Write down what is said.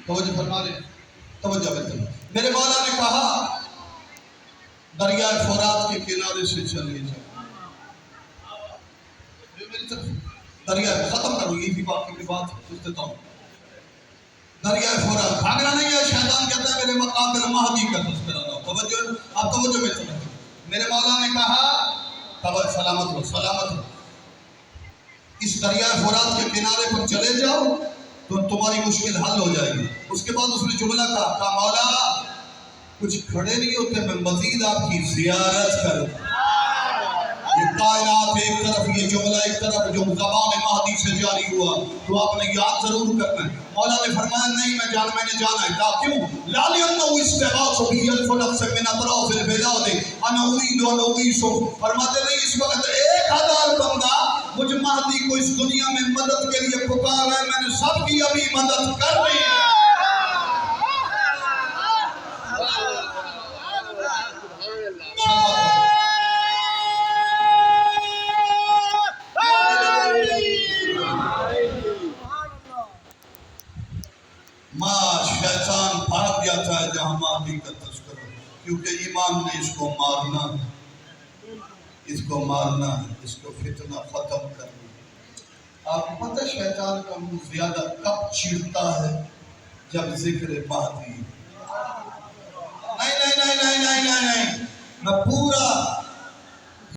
توجہ فرما لیں، توجہ بالکل۔ میرے مولا نے کہا دریائے فرات کے کنارے سے چلے جاؤ، میری طرف دریائے ختم کرو، یہ بھی باقی کی بات سوچتا ہوں۔ دریائے فرات بھاگنا نہیں ہے، شیطان کہتا ہے میرے مقابل مہدی کا تذکرہ لاؤ۔ توجہ، آپ توجہ میں چلے۔ میرے مولا نے کہا توجہ، سلامت ہو، سلامت ہو، اس دریائے فرات کے کنارے پر چلے جاؤ تو تمہاری مشکل حل ہو جائے گی۔ اس کے بعد اس نے جملہ کہا مولا کچھ کھڑے نہیں ہوتے، میں مزید آپ کی زیارت کروں۔ یہ کائنات ایک طرف، یہ جملہ ایک طرف جو زبان مہدی سے جاری ہوا تو آپ نے یاد ضرور کرنا ہے۔ مولا نے فرمایا نہیں میں نے جانا ہے۔ کہا کیوں؟ لَعَلِّنَّهُ اسْتَغَاثُ بِهِ أَلْفُ نَفْسٍ مِنْ أَطْرَافِ الْبِلَادِ أَنَا أُرِيدُ أَنْ أُغِيثَهُ۔ فرماتے نہیں اس وقت 1000 بندہ مجھ مہدی کو اس دنیا میں مدد کے لیے پکار ہے، میں نے سب کی ابھی مدد کر دی ہے۔ شیطان بھاگ جاتا ہے جہاں مہدی کا تذکرہ، کیونکہ ایمان نے اس کو مارنا ہے، اس کو مارنا ہے، اس کو فتنہ ختم کرنا ہے۔ آپ کو پتہ شیطان کا منہ زیادہ کب چڑھتا ہے؟ جب ذکر مہدی۔ نہیں نہیں نہیں نہیں نہیں نہیں، میں پورا